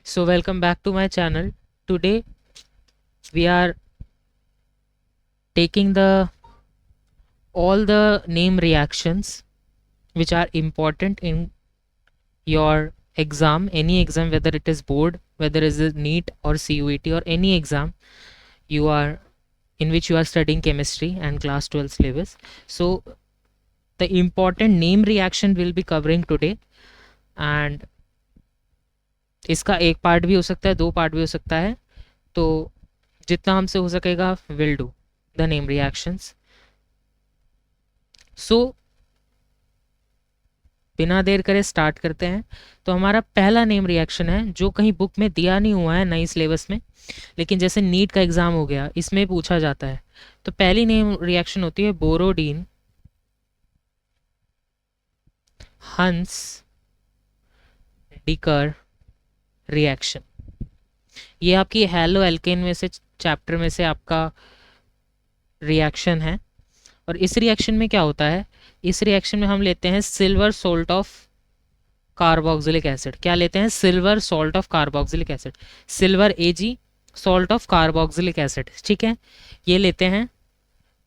So welcome back to my channel. Today we are taking the all the name reactions which are important in your exam, any exam, whether it is board, whether it is NEET or CUET or any exam you are in which you are studying chemistry and class 12 syllabus. So the important name reaction will be covering today, and इसका एक part भी हो सकता है, दो part भी हो सकता है, तो जितना हमसे हो सकेगा will do the name reactions. So बिना देर करे स्टार्ट करते हैं. तो हमारा पहला नेम रिएक्शन है जो कहीं बुक में दिया नहीं हुआ है नई सिलेबस में, लेकिन जैसे नीट का एग्जाम हो गया इसमें पूछा जाता है. तो पहली नेम रिएक्शन होती है बोरोडीन हंस डिकर रिएक्शन. ये आपकी हेलो एल्केन में से चैप्टर में से आपका रिएक्शन है. और इस रिएक्शन में क्या होता है, इस रिएक्शन में हम लेते हैं silver salt of carboxylic acid. क्या लेते हैं? Silver salt of carboxylic acid, silver AG salt of carboxylic acid. ठीक है, ये लेते हैं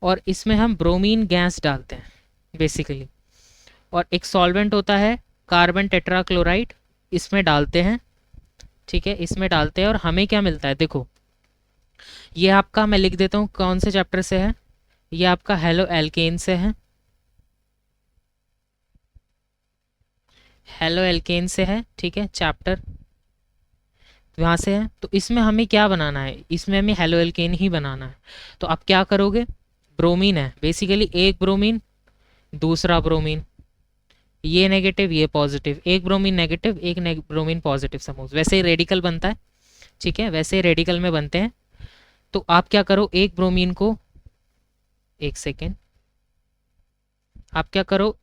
और इसमें हम ब्रोमीन गैस डालते हैं बेसिकली. और एक सॉल्वेंट होता है कार्बन टेट्राक्लोराइड, इसमें डालते हैं. ठीक है, इसमें डालते हैं और हमें क्या मिलता है, देखो ये आपका, मैं लिख देता हूँ कौन से चैप्टर से है. ये आपका हेलो एल्केन से है, हेलो एल्केन से है. ठीक है, चैप्टर वहाँ से है. तो इसमें हमें क्या बनाना है, इसमें हमें हेलो एल्केन ही बनाना है. तो आप क्या करोगे, ब्रोमीन है बेसिकली, एक ब्रोमीन दूसरा ब्रोमीन, ये नेगेटिव ये पॉजिटिव, एक ब्रोमीन नेगेटिव एक ब्रोमीन पॉजिटिव सपोज. वैसे ही रेडिकल बनता है. ठीक है, वैसे ही रेडिकल में बनते हैं. तो आप क्या करो, एक ब्रोमीन को, एक सेकेंड, आप क्या करो,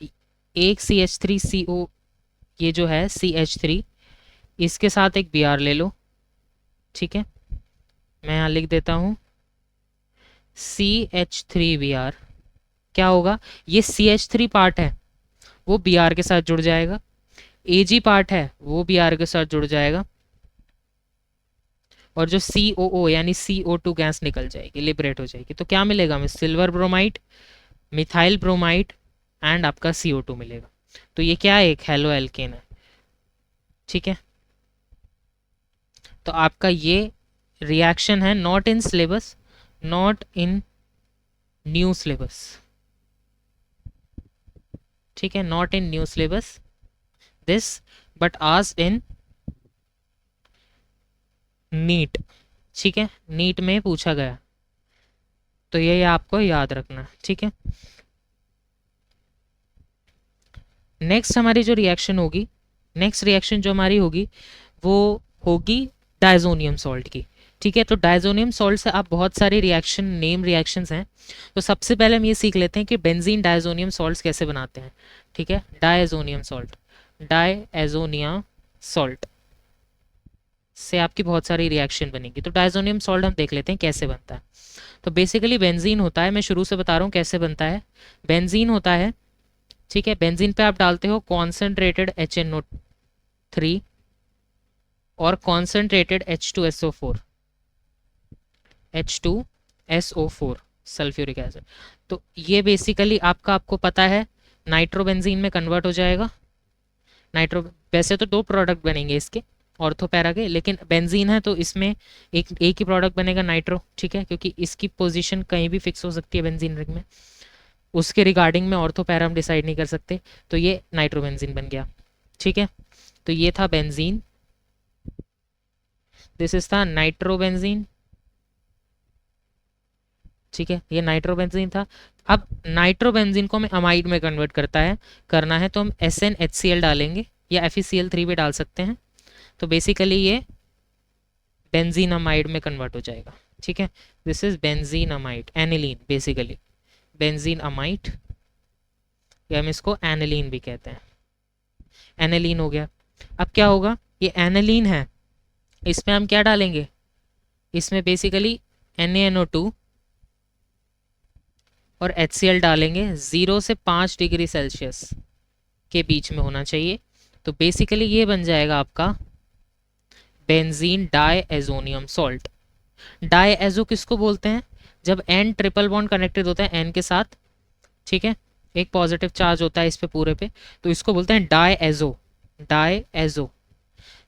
एक CH3CO ये जो है CH3, इसके साथ एक Br ले लो. ठीक है, मैं यहाँ लिख देता हूँ CH3Br. क्या होगा, ये CH3 पार्ट है वो Br के साथ जुड़ जाएगा, Ag पार्ट है वो Br के साथ जुड़ जाएगा, और जो COO यानी CO2 गैस निकल जाएगी, लिबरेट हो जाएगी. तो क्या मिलेगा हमें, silver bromide, methyl bromide and आपका CO2 मिलेगा. तो ये क्या है, एक हेलो एल्केन है. ठीक है, तो आपका ये रिएक्शन है not in syllabus, not in new syllabus. ठीक है, not in new syllabus this, but asked in NEET. ठीक है, नीट में पूछा गया, तो ये आपको याद रखना. ठीक है, नेक्स्ट हमारी जो रिएक्शन होगी, नेक्स्ट रिएक्शन जो हमारी होगी वो होगी डायजोनियम सॉल्ट की. ठीक है, तो डायजोनियम सॉल्ट से आप बहुत सारे रिएक्शन, नेम रिएक्शंस हैं. तो सबसे पहले हम ये सीख लेते हैं कि बेंजीन डायजोनियम सॉल्ट्स कैसे बनाते हैं. ठीक है, डायजोनियम सॉल्ट, डायजोनियम सॉल्ट से आपकी बहुत सारी रिएक्शन बनेगी. तो डायजोनियम सॉल्ट हम देख लेते हैं कैसे बनता है. तो बेसिकली बेंजीन होता है, मैं शुरू से बता रहा हूँ कैसे बनता है. बेंजीन होता है, ठीक है, बेंजीन पे आप डालते हो कॉन्सेंट्रेटेड HNO3 और concentrated H2SO4, H2SO4 sulphuric acid. तो ये बेसिकली आपको पता है नाइट्रोबेंजीन में कन्वर्ट हो जाएगा. वैसे तो दो प्रोडक्ट बनेंगे इसके, ऑर्थो पैरा के, लेकिन बेंजीन है तो इसमें एक ही प्रोडक्ट बनेगा नाइट्रो. ठीक है, क्योंकि इसकी पोजीशन कहीं भी फिक्स हो सकती है बेंजीन रिंग में, उसके रिगार्डिंग में ऑर्थो पैरा हम डिसाइड नहीं कर सकते. तो ये नाइट्रोबेंजीन बन गया. ठीक है, तो ये था बेंजीन, दिस इज था नाइट्रोबेंजीन. ठीक है, ये नाइट्रोबेंजीन था. अब नाइट्रोबेंजीन को हमें अमाइड में कन्वर्ट करना है तो हम SnHCl डालेंगे या FeCl3 भी डाल सकते हैं. तो बेसिकली ये बेंजीन अमाइड में कन्वर्ट हो जाएगा. ठीक है, this is benzene amide, aniline basically, benzene amide, या हम इसको एनिलीन भी कहते हैं. एनिलीन हो गया. अब क्या होगा, ये एनिलीन है, इसमें हम क्या डालेंगे, इसमें बेसिकली NaNO2 और HCl डालेंगे. 0 से 5 डिग्री सेल्सियस के बीच में होना चाहिए. तो बेसिकली ये बन जाएगा आपका बेंजीन डायएजोनियम सॉल्ट। डायएजो किसको बोलते हैं? जब एन ट्रिपल बॉन्ड कनेक्टेड होता है एन के साथ, ठीक है, एक पॉजिटिव चार्ज होता है इस पे पूरे पे, तो इसको बोलते हैं डायएजो। डायएजो,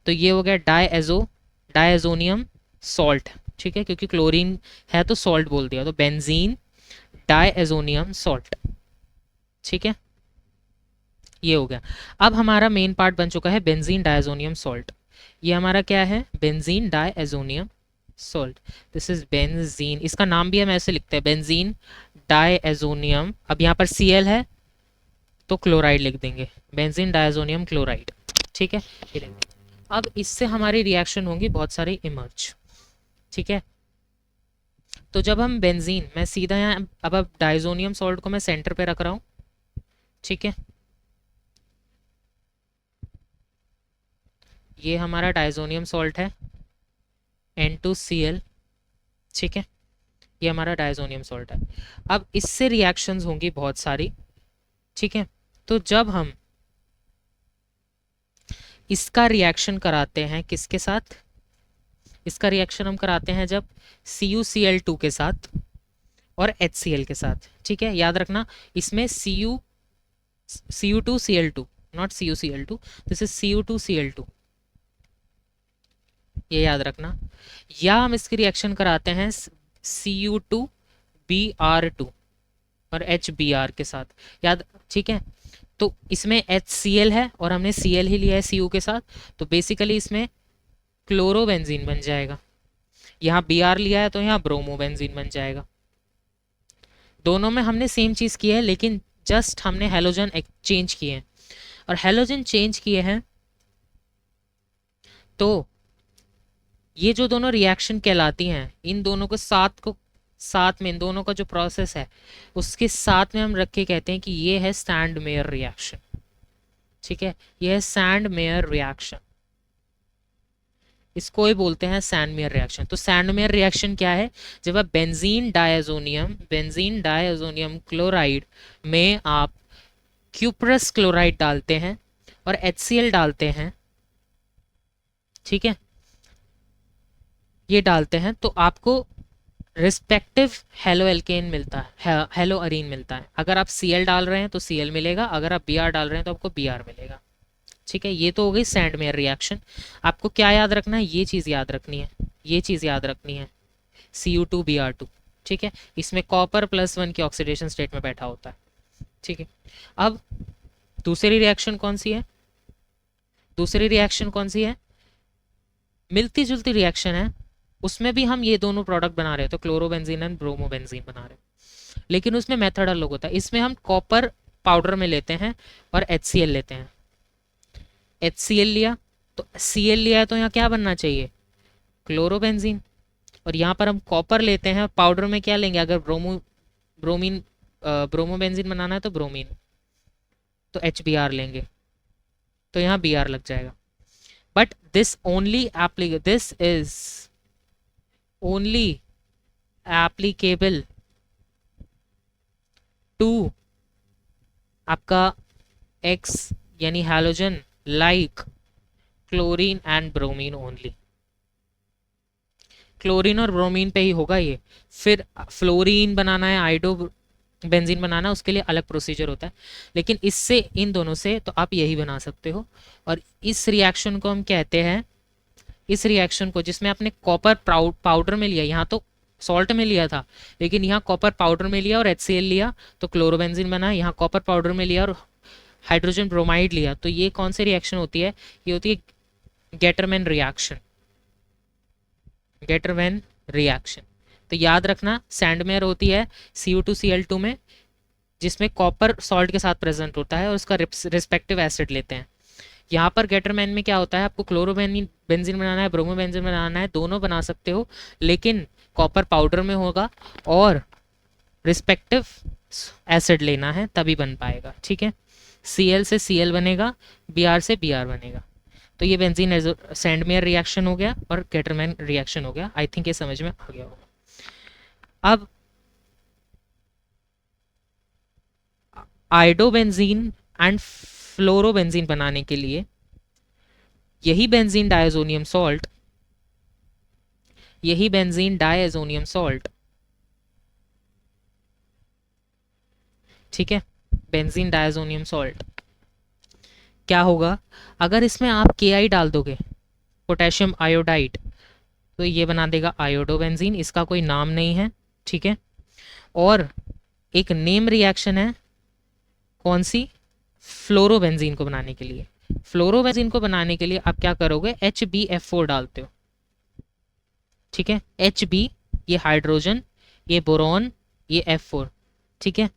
तो ये हो गया डायएजो, डायएजोनियम सॉल्ट, ठीक है, क्योंकि क्लोरीन है तो सॉल्ट बोल दिया, तो बेंजीन डायएजोनियम सॉल्ट, ठीक है, ये हो गया। अब हमारा मेन पार्ट बन चुका है बेंजीन डायएजोनियम सॉल्ट। ये हमारा क्या है? Benzene diazonium salt. This is benzene, इसका नाम भी हम ऐसे लिखते हैं, बेंजीन डायएजोनियम। अब यहाँ पर Cl है तो क्लोराइड लिख देंगे, बेंजीन डायएजोनियम क्लोराइड, ठीक है, ये देंगे। अब इससे हमारी रिएक्शन होंगी बहुत सारी इमर्ज, ठीक है। तो जब हम बेंजीन, मैं सीधा यहाँ अब डायजोनियम सॉल्ट को मैं सेंटर पे रख रहा हूँ, ठीक है, ये हमारा डायजोनियम सॉल्ट है N2Cl, ठीक है, ये हमारा डायजोनियम सॉल्ट है। अब इससे रिएक्शंस होंगी बहुत सारी, ठीक है। तो जब हम इसका रिएक्शन कराते हैं किसके साथ? इसका रिएक्शन हम कराते हैं जब CuCl2 के साथ और HCl के साथ, ठीक है, याद रखना इसमें Cu2Cl2, not CuCl2, this is Cu2Cl2, ये याद रखना। या हम इसकी रिएक्शन कराते हैं Cu2Br2 और HBr के साथ, याद, ठीक है। तो इसमें HCl है और हमने Cl ही लिया है Cu के साथ, तो बेसिकली इसमें क्लोरोबेंजीन बन जाएगा। यहाँ Br लिया है तो यहाँ ब्रोमोबेंजीन बन जाएगा। दोनों में हमने सेम चीज़ की है, लेकिन जस्ट हमने हेलोजन चेंज किए हैं, और हेलोजन चेंज किए हैं तो ये जो दोनों रिएक्शन कहलाती हैं, इन दोनों को साथ में इन दोनों का जो प्रोसेस है उसके साथ में हम रख के कहते हैं कि ये है सैंड मेयर रिएक्शन, ठीक है, ये है सैंड मेयर रिएक्शन, इसको ही बोलते हैं सैंड मेयर रिएक्शन। तो सैंड मेयर रिएक्शन क्या है? जब आप बेंजीन डायजोनियम क्लोराइड में आप क्यूप्रस क्लोराइड डालते हैं और HCl डालते हैं, ठीक है, ये डालते हैं, तो आपको रिस्पेक्टिव हेलो एल्केन मिलता है, हेलो अरीन मिलता है। अगर आप Cl डाल रहे हैं तो Cl मिलेगा, अगर आप Br डाल रहे हैं तो आपको Br मिलेगा, ठीक है। ये तो हो गई सैंड मेयर रिएक्शन। आपको क्या याद रखना है? ये चीज़ याद रखनी है, ये चीज़ याद रखनी है, Cu2Br2, ठीक है, इसमें कॉपर +1 की ऑक्सीडेशन स्टेट में बैठा होता है, ठीक है। अब दूसरी रिएक्शन कौन सी है? दूसरी रिएक्शन कौन सी है? मिलती जुलती रिएक्शन है, उसमें भी हम ये दोनों प्रोडक्ट बना रहे हैं, तो क्लोरोबेंजीन एंड ब्रोमोबेंजीन बना रहे हैं, लेकिन उसमें मेथड अलग होता है। इसमें हम कॉपर पाउडर में लेते हैं और HCl लेते हैं। HCl लिया तो Cl लिया है, तो यहाँ क्या बनना चाहिए? क्लोरोबेंजीन। और यहाँ पर हम कॉपर लेते हैं, पाउडर में क्या लेंगे? अगर ब्रोमोबेंजीन बनाना है तो ब्रोमीन, तो HBr लेंगे, तो यहाँ Br लग जाएगा। But this is only applicable to आपका X यानी halogen like chlorine and bromine only. Chlorine और ब्रोमीन पे ही होगा ये। फिर फ्लोरीन बनाना है, आइडो बेंजीन बनाना, उसके लिए अलग प्रोसीजर होता है, लेकिन इससे इन दोनों से तो आप यही बना सकते हो। और इस रिएक्शन को हम कहते हैं, इस रिएक्शन को जिसमें आपने कॉपर पाउडर में लिया, यहाँ तो सॉल्ट में लिया था, लेकिन यहाँ कॉपर पाउडर में लिया और HCl लिया तो क्लोरोबेंजीन बना, यहाँ कॉपर पाउडर में लिया और हाइड्रोजन ब्रोमाइड लिया, तो ये कौन सी रिएक्शन होती है? ये होती है गेटरमैन रिएक्शन। गेटरमैन रिएक्शन, तो याद रखना सैंडमेयर होती है Cu2Cl2 में, जिसमें कॉपर सॉल्ट के साथ प्रेजेंट होता है और उसका रिस्पेक्टिव एसिड लेते हैं। यहाँ पर गेटरमैन में क्या होता है? आपको क्लोरोबेंजीन बनाना है, ब्रोमोबेंजीन बनाना है, दोनों बना सकते हो, लेकिन कॉपर पाउडर में होगा और रिस्पेक्टिव एसिड लेना है तभी बन पाएगा, ठीक है। Cl से Cl बनेगा, Br से Br बनेगा। तो ये बेंजीन सैंडमेयर रिएक्शन हो गया और गेटरमैन रिएक्शन हो गया। आई थिंक ये समझ में आ गया होगा। अब आइडोबेंजीन एंड फ्लोरोबेंजीन बनाने के लिए यही बेंजीन डायजोनियम सॉल्ट यही बेंजीन डायएजोनियम सॉल्ट, ठीक है, बेंजीन डायएजोनियम सॉल्ट। क्या होगा अगर इसमें आप के डाल दोगे, पोटेशियम आयोडाइड, तो ये बना देगा आयोडोबेंजीन, इसका कोई नाम नहीं है, ठीक है। और एक नेम रिएक्शन है, कौन सी, फ्लोरोबेंजीन को बनाने के लिए। फ्लोरोबेंजीन को बनाने के लिए आप क्या करोगे, HbF4 डालते हो, ठीक है, Hb ये हाइड्रोजन, ये बोरॉन, ये F4, ठीक है,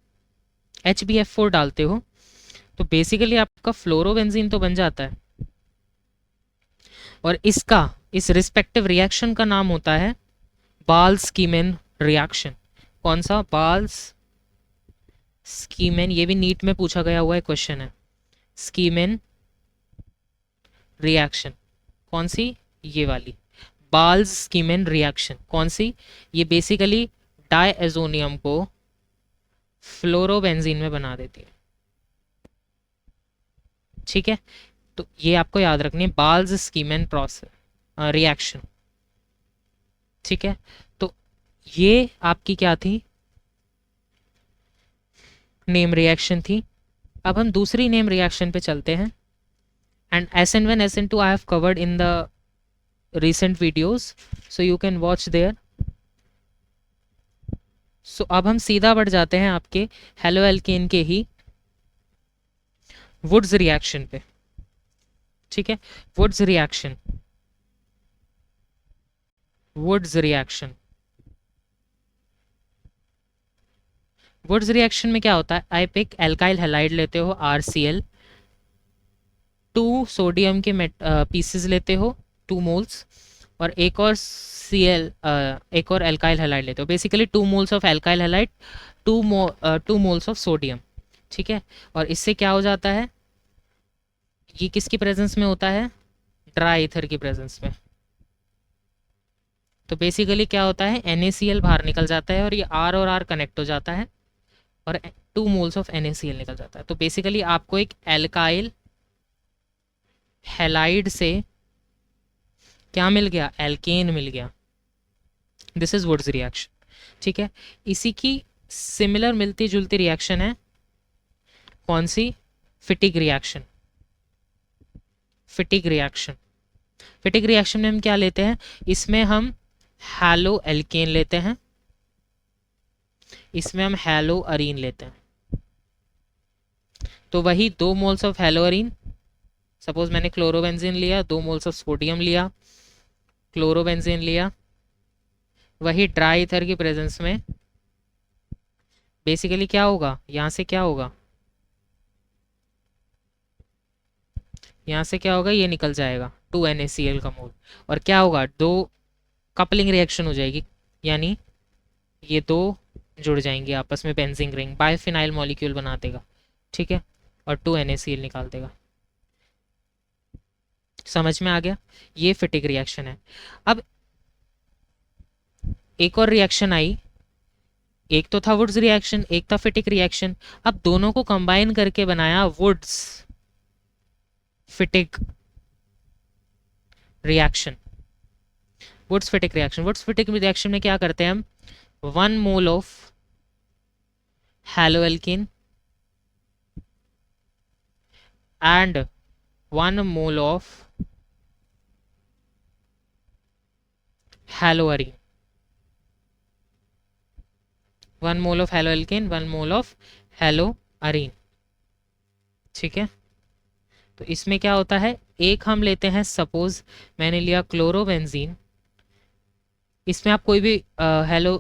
HbF4 डालते हो तो बेसिकली आपका फ्लोरोबेंजीन तो बन जाता है। और इसका, इस रिस्पेक्टिव रिएक्शन का नाम होता है बाल्स-स्कीमैन रिएक्शन। कौन सा, बाल्स-स्कीमैन, ये भी नीट में पूछा गया हुआ है क्वेश्चन है, स्कीमैन रिएक्शन। कौन सी, ये वाली बाल्स-स्कीमैन रिएक्शन। कौन सी, ये बेसिकली डायएजोनियम को फ्लोरोबेंजीन में बना देती है, ठीक है। तो ये आपको याद रखनी है, बाल्स-स्कीमैन प्रोसेस रिएक्शन, ठीक है। तो ये आपकी क्या थी, नेम रिएक्शन थी। अब हम दूसरी नेम रिएक्शन पे चलते हैं। And SN1 SN2 I have covered in the recent videos, so you can watch there. So अब हम सीधा बढ़ जाते हैं आपके हेलो एल्केन के ही वुड्स रिएक्शन पे, ठीक है। Wurtz reaction, Wurtz reaction, Wurtz reaction में क्या होता है, आप एक एल्काइल हैलाइड लेते हो RCl, 2 सोडियम के पीसेस लेते हो 2 मोल्स, और एक और Cl एक और एल्काइल हैलाइड लेते हो, basically 2 moles of alkyl halide, 2 moles of sodium, ठीक है। और इससे क्या हो जाता है, ये किसकी प्रेजेंस में होता है, ड्राई ईथर की प्रेजेंस में। तो बेसिकली क्या होता है, NaCl बाहर निकल जाता है और ये R और R कनेक्ट हो जाता है और 2 मोल्स ऑफ NaCl निकल जाता है। तो बेसिकली आपको एक एल्काइल हैलाइड से क्या मिल गया, एल्केन मिल गया। दिस इज वुड्स रिएक्शन, ठीक है। इसी की सिमिलर मिलती जुलती रिएक्शन है कौन सी, Fittig reaction. Fittig reaction, Fittig reaction में हम क्या लेते हैं, इसमें हम हैलो एल्केन लेते हैं, इसमें हम हैलो अरीन लेते हैं। तो वही 2 moles of halo Areen, suppose मैंने क्लोरोबेंजीन लिया, 2 मोल्स ऑफ सोडियम लिया, क्लोरोबेंजीन लिया, वही ड्राई ईथर की प्रेजेंस में बेसिकली क्या होगा, यहाँ से क्या होगा, यहाँ से क्या होगा, ये निकल जाएगा 2 NaCl का मोल, और क्या होगा, 2 कपलिंग रिएक्शन हो जाएगी, यानी ये 2 जुड़ जाएंगे आपस में, बेंजीन रिंग, बाइफिनाइल मॉलिक्यूल बना देगा, ठीक है, और 2 NaCl निकाल देगा। समझ में आ गया, ये फिटिक रिएक्शन है। अब एक और रिएक्शन आई, एक तो था वुड्स रिएक्शन, एक था फिटिक रिएक्शन, अब दोनों को कंबाइन करके बनाया Wurtz Fittig reaction. Wurtz Fittig reaction, Wurtz Fittig reaction में क्या करते हैं हम, 1 mole of halo alkane and 1 mole of halo arene, 1 mole of halo alkane, 1 mole of halo arene, ठीक है। तो इसमें क्या होता है, एक हम लेते हैं, सपोज मैंने लिया क्लोरोबेंजीन, इसमें आप कोई भी हेलो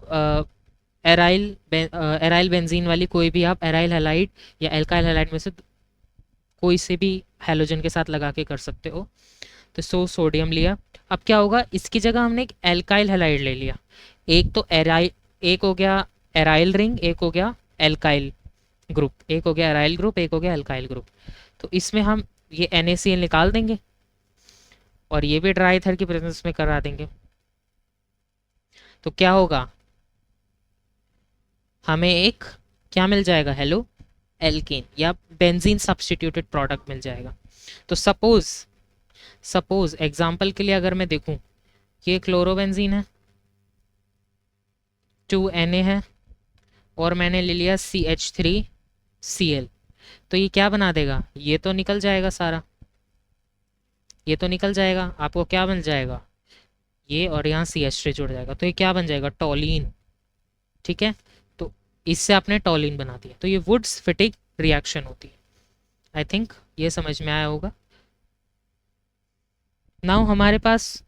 एराइल बेंजीन वाली कोई भी आप एराइल हैलाइड या एल्काइल हैलाइड में से कोई से भी हैलोजन के साथ लगा के कर सकते हो। तो सोडियम लिया, अब क्या होगा, इसकी जगह हमने एक एल्काइल हैलाइड ले लिया, एक तो एराइल, एक हो गया एराइल रिंग, एक हो गया एल्काइल ग्रुप, एक हो गया एराइल ग्रुप, एक हो गया एल्काइल ग्रुप। तो इसमें हम ये NaCl निकाल देंगे और ये भी ड्राई ईथर की प्रेजेंस में करा देंगे। तो क्या होगा, हमें एक क्या मिल जाएगा, हेलो एल्केन या बेंजीन सब्स्टिट्यूटेड प्रोडक्ट मिल जाएगा। तो सपोज एग्जांपल के लिए अगर मैं देखूं, ये क्लोरोबेंजीन है, H2Na है और मैंने ले लिया CH3Cl। तो ये क्या बना देगा, ये तो निकल जाएगा सारा, ये तो निकल जाएगा, आपको क्या बन जाएगा, ये और यहाँ CH3 जुड़ जाएगा, तो ये क्या बन जाएगा, टॉलीन। ठीक है, तो इससे आपने टॉलीन बना दिया। तो ये वुड्स फिटिक रिएक्शन होती है। आई थिंक ये समझ में आया होगा। नाउ हमारे पास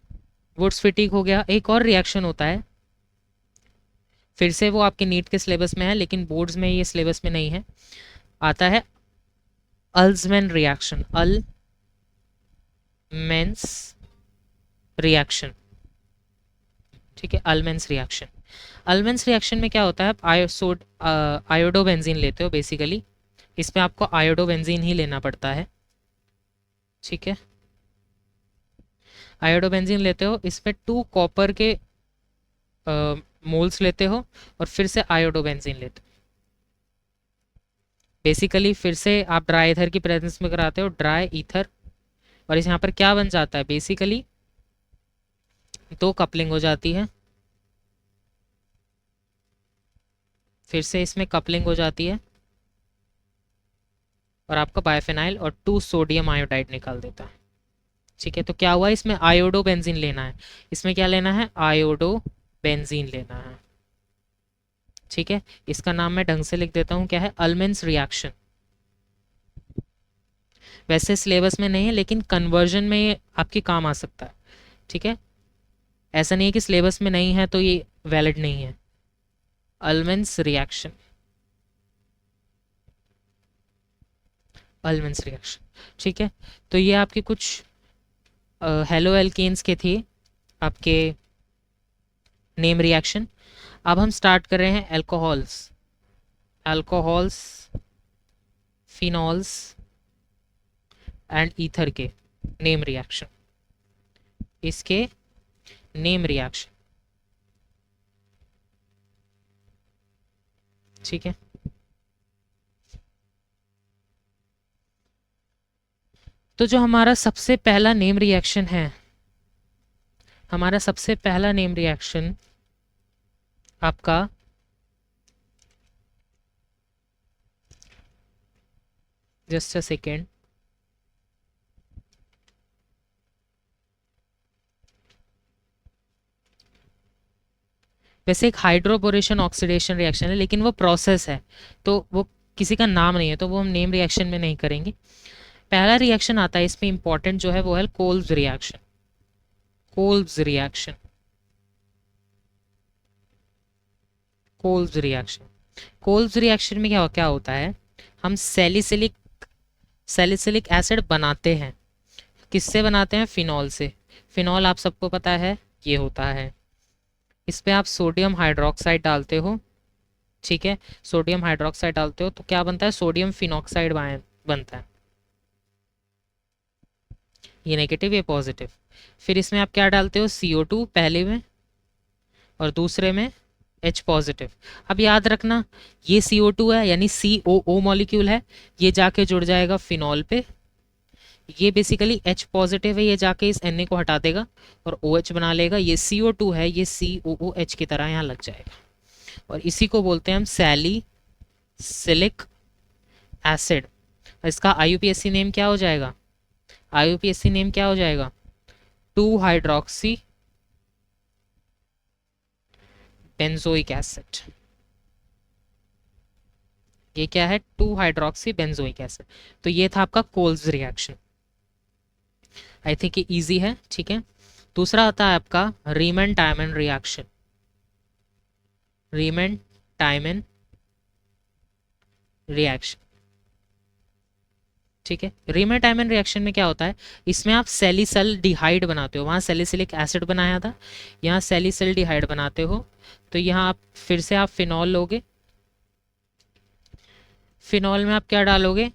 वुड्स फिटिक हो गया। एक और रिएक्शन होता है, फिर से वो आपके नीट के सिलेबस में है लेकिन बोर्ड्स में ये सिलेबस में नहीं है, आता है अल्ज़मैन रिएक्शन। अल्मेंस रिएक्शन, ठीक है, अल्मेंस रिएक्शन। अल्मेंस रिएक्शन में क्या होता है, आप आयोडोबेंजीन लेते हो बेसिकली, इसमें आपको आयोडोबेंजीन ही लेना पड़ता है। ठीक है, आयोडोबेंजीन लेते हो, इसमें 2 कॉपर के मोल्स लेते हो और फिर से आयोडोबेंजीन लेते हो। बेसिकली फिर से आप ड्राई ईथर की प्रेजेंस में कराते हो, ड्राई ईथर, और इस यहाँ पर क्या बन जाता है, बेसिकली 2 कपलिंग हो जाती है, फिर से इसमें कपलिंग हो जाती है और आपका बायोफिनाइल और 2 सोडियम आयोडाइड निकाल देता है। ठीक है, तो क्या हुआ, इसमें आयोडोबेंजीन लेना है, इसमें क्या लेना है, आयोडोबेंजीन लेना है। ठीक है, इसका नाम मैं ढंग से लिख देता हूँ, क्या है, अल्मेंस रिएक्शन। वैसे सिलेबस में नहीं है लेकिन कन्वर्जन में ये आपके काम आ सकता है। ठीक है, ऐसा नहीं है कि सिलेबस में नहीं है तो ये वैलिड नहीं है। अल्मेंस रिएक्शन, अल्मेंस रिएक्शन। ठीक है, तो ये आपके कुछ हेलो एल्केन्स के थे आपके नेम रिएक्शन। अब हम स्टार्ट कर रहे हैं alcohols, alcohols, phenols and ether के नेम रिएक्शन, इसके नेम रिएक्शन। ठीक है, तो जो हमारा सबसे पहला नेम रिएक्शन है, हमारा सबसे पहला नेम रिएक्शन आपका जस्ट अ सेकेंड, वैसे एक हाइड्रोबोरेशन ऑक्सीडेशन रिएक्शन है लेकिन वो प्रोसेस है तो वो किसी का नाम नहीं है, तो वो हम नेम रिएक्शन में नहीं करेंगे। पहला रिएक्शन आता है इसमें इंपॉर्टेंट जो है वो है Kolbe's reaction, Kolbe's reaction, Kolbe's reaction. Kolbe's reaction में क्या क्या होता है, हम सैलिसिलिक एसिड बनाते हैं, किससे बनाते हैं, फिनॉल से। फिनॉल आप सबको पता है ये होता है, इस पे आप सोडियम हाइड्रोक्साइड डालते हो। ठीक है, सोडियम हाइड्रोक्साइड डालते हो तो क्या बनता है, सोडियम फिनॉक्साइड बनता है, ये नेगेटिव ये पॉजिटिव। फिर इसमें आप क्या डालते हो, CO2 पहले में और दूसरे में H पॉजिटिव। अब याद रखना ये CO2 है यानी COO मॉलिक्यूल है, ये जाके जुड़ जाएगा फिनॉल पे, ये बेसिकली H पॉजिटिव है, ये जाके इस Na को हटा देगा और OH बना लेगा, ये CO2 है, ये COOH की तरह यहाँ लग जाएगा और इसी को बोलते हैं हम सैलिसिलिक एसिड। इसका IUPAC नेम क्या हो जाएगा, IUPAC नेम क्या हो जाएगा, 2 हाइड्रोक्सी बेंजोइक एसिड। ये क्या है, 2 हाइड्रोक्सी बेंजोइक एसिड। तो ये था आपका कोल्ब्स रिएक्शन, आई थिंक ये इजी है। ठीक है, दूसरा आता है आपका रीमन टाइमन रिएक्शन, रीमन टाइमन रिएक्शन। ठीक है, रीमन टाइमन रिएक्शन में क्या होता है, इसमें आप सैलिसल्डिहाइड बनाते हो, वहाँ सैलिसिलिक एसिड बनाया था, यहाँ सैलिसल्डिहाइड बनाते हो, तो यहाँ आप फिर से आप फिनॉल लोगे, फिनॉल में आप क्या डालोगे,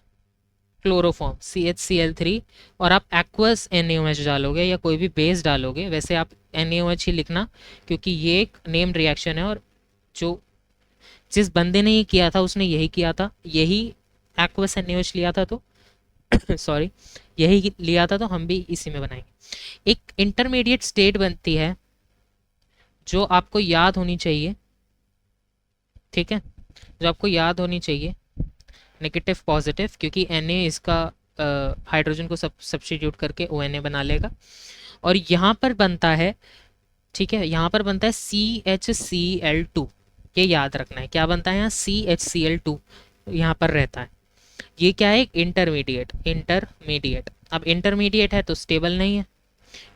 क्लोरोफॉर्म CHCl3, और आप एक्वस NaOH डालोगे या कोई भी बेस डालोगे, वैसे आप NaOH ही लिखना क्योंकि ये एक नेम रिएक्शन है और जो जिस बंदे ने ये किया था उसने यही किया था, यही एक्वस NaOH लिया था, तो सॉरी यही लिया था, तो हम भी इसी में बनाएंगे। एक इंटरमीडिएट स्टेट बनती है जो आपको याद होनी चाहिए, ठीक है, जो आपको याद होनी चाहिए, नेगेटिव पॉजिटिव, क्योंकि Na इसका हाइड्रोजन को सब्स्टिट्यूट करके ONA बना लेगा। और यहाँ पर बनता है, ठीक है, यहाँ पर बनता है CHCl2, ये याद रखना है, क्या बनता है यहाँ, CHCl2 यहाँ पर रहता है। ये क्या है, इंटरमीडिएट। अब इंटरमीडिएट है तो स्टेबल नहीं है,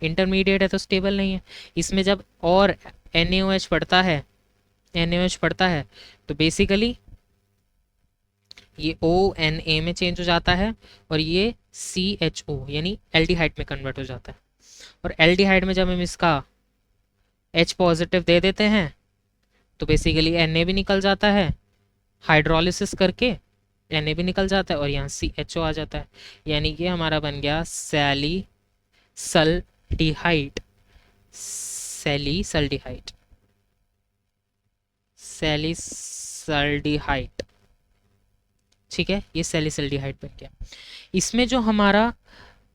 इंटरमीडिएट है तो स्टेबल नहीं है। इसमें जब और NaOH पड़ता है, NaOH पड़ता है तो बेसिकली ये ONA में चेंज हो जाता है और ये CHO यानी एल्डिहाइड में कन्वर्ट हो जाता है। और एल्डिहाइड में जब हम इसका H पॉजिटिव दे देते हैं तो बेसिकली Na भी निकल जाता है, हाइड्रोलिसिस करके Na भी निकल जाता है और यहाँ CHO आ जाता है, यानी कि हमारा बन गया सैलिसल्डिहाइड। सैलिसल्डिहाइड, ठीक है, ये सैलिसल्डिहाइड बन गया। इसमें जो हमारा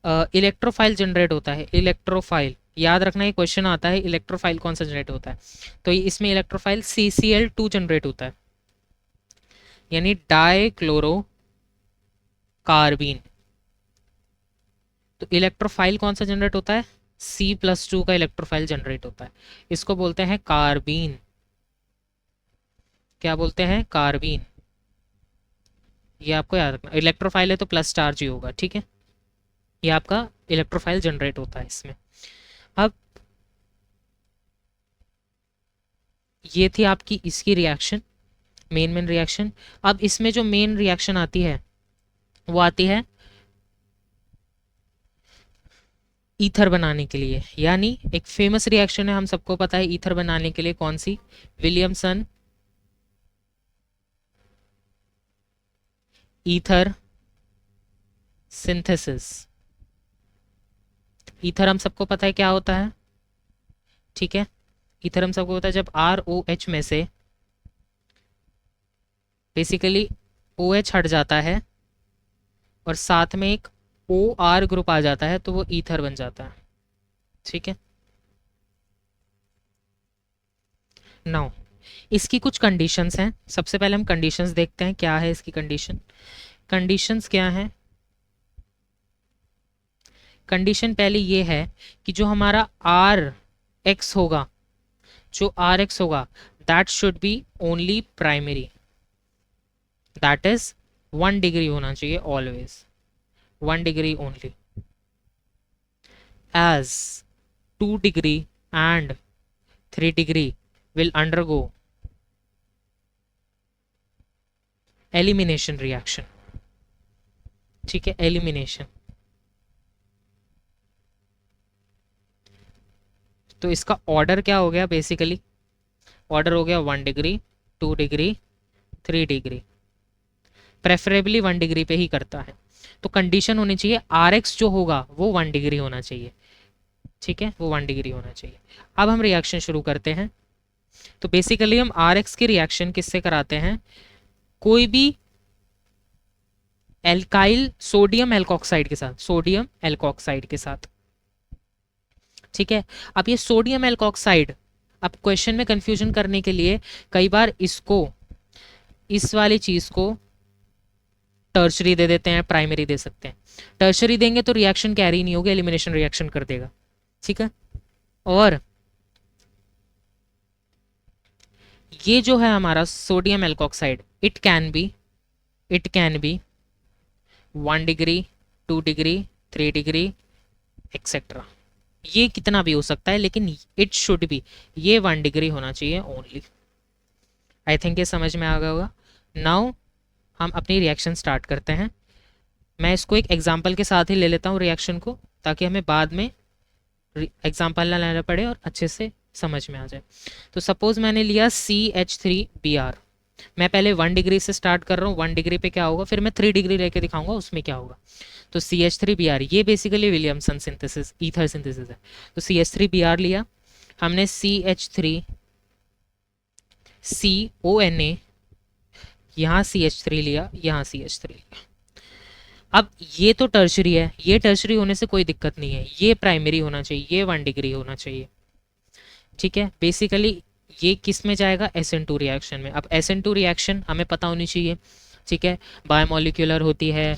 इलेक्ट्रोफाइल जनरेट होता है, इलेक्ट्रोफाइल याद रखना, ये क्वेश्चन आता है इलेक्ट्रोफाइल कौन सा जनरेट होता है, तो इसमें इलेक्ट्रोफाइल CCl2 जनरेट होता है, यानी डाइक्लोरो कार्बीन। तो इलेक्ट्रोफाइल कौन सा जनरेट होता है, C+2 का इलेक्ट्रोफाइल जनरेट होता है, इसको बोलते हैं कार्बीन। क्या बोलते हैं, कार्बीन। ये आपको याद रखना, इलेक्ट्रोफाइल है तो प्लस चार्ज ही होगा, ठीक है, ये आपका इलेक्ट्रोफाइल जनरेट होता है इसमें। अब ये थी आपकी इसकी रिएक्शन, मेन रिएक्शन। अब इसमें जो मेन रिएक्शन आती है वो आती है ईथर बनाने के लिए, यानी एक फेमस रिएक्शन है, हम सबको पता है ईथर बनाने के लिए कौन सी, विलियमसन ईथर सिंथेसिस। ईथर हम सबको पता है क्या होता है, ठीक है, ईथर हम सबको पता है जब ROH में से बेसिकली OH हट जाता है और साथ में एक OR ग्रुप आ जाता है तो वो ईथर बन जाता है, ठीक है। नाउ इसकी कुछ कंडीशंस हैं, सबसे पहले हम कंडीशंस देखते हैं, क्या है इसकी कंडीशंस क्या है। कंडीशन पहले ये है कि जो हमारा RX होगा, जो RX होगा that should be only primary, that is 1 degree होना चाहिए always, 1 degree only, as 2 degree and 3 degree will undergo elimination reaction, ठीक है, एलिमिनेशन। तो इसका ऑर्डर क्या हो गया, बेसिकली ऑर्डर हो गया 1 degree, 2 degree, 3 degree, preferably 1 degree पे ही करता है। तो कंडीशन होनी चाहिए RX जो होगा वो 1 डिग्री होना चाहिए, ठीक है, वो 1 डिग्री होना चाहिए। अब हम रिएक्शन शुरू करते हैं। तो बेसिकली हम RX की रिएक्शन किससे कराते हैं, कोई भी एल्काइल सोडियम एल्कोक्साइड के साथ, सोडियम एल्कोक्साइड के साथ, ठीक है। अब ये सोडियम एल्कोक्साइड, अब क्वेश्चन में कंफ्यूजन करने के लिए कई बार इसको, इस वाली चीज को टर्शरी दे देते हैं, प्राइमरी दे सकते हैं। टर्शरी देंगे तो रिएक्शन कैरी नहीं होगी, एलिमिनेशन रिएक्शन कर देगा, ठीक है। और ये जो है हमारा sodium alkoxide, it can be 1 degree, 2 degree, 3 degree etcetera, ये कितना भी हो सकता है, लेकिन इट शुड बी, ये 1 डिग्री होना चाहिए ओनली। आई थिंक ये समझ में आ गया होगा। नाउ हम अपनी रिएक्शन स्टार्ट करते हैं। मैं इसको एक एग्जांपल के साथ ही ले लेता हूँ रिएक्शन को, ताकि हमें बाद में एग्जांपल ना लेना पड़े और अच्छे से समझ में आ जाए। तो सपोज मैंने लिया CH3Br, मैं पहले 1 डिग्री से स्टार्ट कर रहा हूँ, 1 डिग्री पे क्या होगा, फिर मैं 3 डिग्री लेके दिखाऊंगा उसमें क्या होगा। तो CH3Br, ये basically Williamson synthesis, ether synthesis है। तो CH3Br लिया हमने, CH3CONA, यहाँ CH3 लिया, यहाँ CH3 लिया। अब ये तो टर्शरी है, ये टर्शरी होने से कोई दिक्कत नहीं है, ये प्राइमरी होना चाहिए, ये 1 डिग्री होना चाहिए, ठीक है। बेसिकली ये किस में जाएगा, SN2 रिएक्शन में। अब SN2 रिएक्शन हमें पता होनी चाहिए, ठीक है, बायोमोलिकुलर होती है,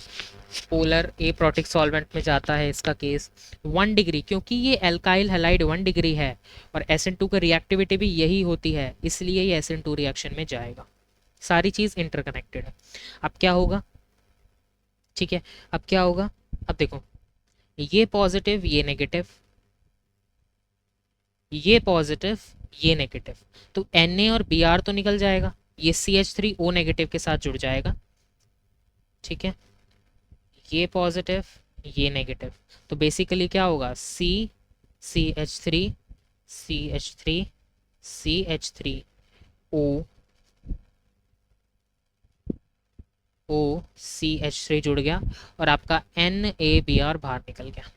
पोलर एप्रोटिक सॉल्वेंट में जाता है इसका केस 1 डिग्री, क्योंकि ये एल्काइल हैलाइड 1 डिग्री है और SN2 का रिएक्टिविटी भी यही होती है, इसलिए ये SN2 रिएक्शन में जाएगा। सारी चीज़ इंटरकनेक्टेड है। अब क्या होगा, ठीक है, अब क्या होगा, अब देखो ये पॉजिटिव ये नेगेटिव, ये पॉजिटिव ये नेगेटिव, तो Na और Br तो निकल जाएगा, ये CH3O नेगेटिव के साथ जुड़ जाएगा, ठीक है, ये पॉजिटिव ये नेगेटिव, तो बेसिकली क्या होगा, CH3 CH3 CH3O CH3 जुड़ गया और आपका NaBr बाहर निकल गया।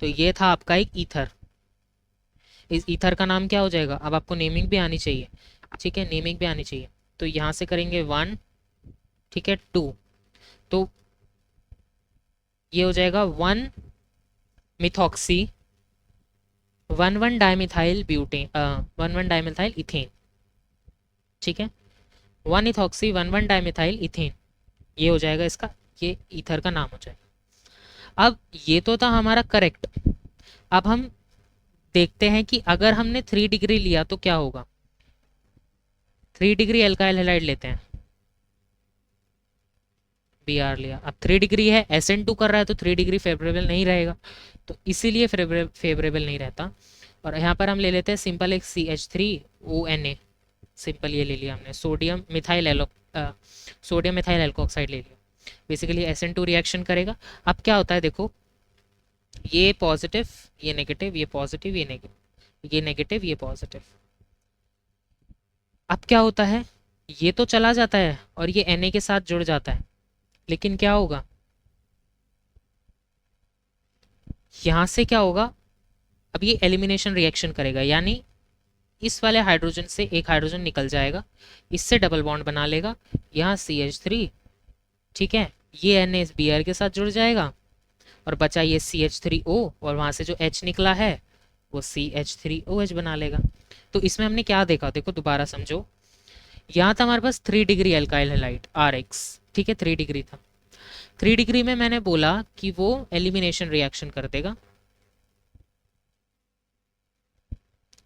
तो ये था आपका एक ईथर। इस ईथर का नाम क्या हो जाएगा, अब आपको नेमिंग भी आनी चाहिए, ठीक है, नेमिंग भी आनी चाहिए। तो यहाँ से करेंगे 1, ठीक है, 2, तो ये हो जाएगा 1 methoxy 1 dimethyl butane 1 dimethyl ethane, ठीक है, 1 इथॉक्सी 1 डाइमिथाइल इथेन, ये हो जाएगा इसका, ये ईथर का नाम हो जाएगा। अब ये तो था हमारा करेक्ट। अब हम देखते हैं कि अगर हमने 3 डिग्री लिया तो क्या होगा। 3 डिग्री एल्काइल हैलाइड लेते हैं, Br लिया, अब 3 डिग्री है, SN2 कर रहा है तो 3 डिग्री फेवरेबल नहीं रहेगा, तो इसीलिए फेवरेबल नहीं रहता। और यहाँ पर हम ले लेते हैं सिंपल एक CH3ONA, सिंपल ये ले लिया हमने, सोडियम मिथाइल एल्कोक्साइड ले लिया, बेसिकली SN2 रिएक्शन करेगा। अब क्या होता है देखो, ये पॉजिटिव ये नेगेटिव, ये पॉजिटिव ये नेगेटिव, ये नेगेटिव ये पॉजिटिव। अब क्या होता है, ये तो चला जाता है और ये Na के साथ जुड़ जाता है, लेकिन क्या होगा, यहां से क्या होगा, अब ये एलिमिनेशन रिएक्शन करेगा, यानी इस वाले हाइड्रोजन से एक हाइड्रोजन निकल जाएगा, इससे डबल बॉन्ड बना लेगा, यहाँ CH3, ठीक है, ये NaBr के साथ जुड़ जाएगा और बचा ये CH3O और वहां से जो H निकला है वो CH3OH बना लेगा। तो इसमें हमने क्या देखा, देखो दोबारा समझो, यहाँ था हमारे पास 3 डिग्री एल्काइल हैलाइड RX, ठीक है, 3 डिग्री था। 3 डिग्री में मैंने बोला कि वो एलिमिनेशन रिएक्शन कर देगा,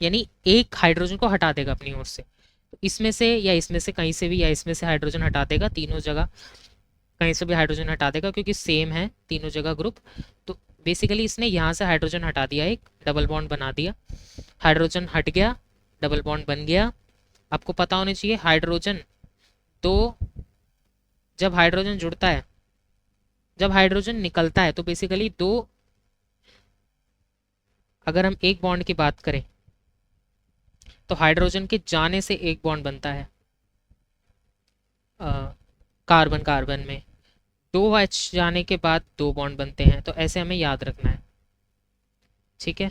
यानी एक हाइड्रोजन को हटा देगा अपनी ओर से, तो इसमें से या इसमें से कहीं से भी या इसमें से हाइड्रोजन हटा देगा, तीनों जगह कहीं से भी हाइड्रोजन हटा देगा क्योंकि सेम है तीनों जगह ग्रुप। तो बेसिकली इसने यहाँ से हाइड्रोजन हटा दिया, एक डबल बॉन्ड बना दिया, हाइड्रोजन हट गया, डबल बॉन्ड बन गया। आपको पता होना चाहिए हाइड्रोजन तो जब हाइड्रोजन जुड़ता है, जब हाइड्रोजन निकलता है तो बेसिकली दो, अगर हम एक बॉन्ड की बात करें तो हाइड्रोजन के जाने से एक बॉन्ड बनता है कार्बन कार्बन में, 2H जाने के बाद 2 बॉन्ड बनते हैं, तो ऐसे हमें याद रखना है, ठीक है।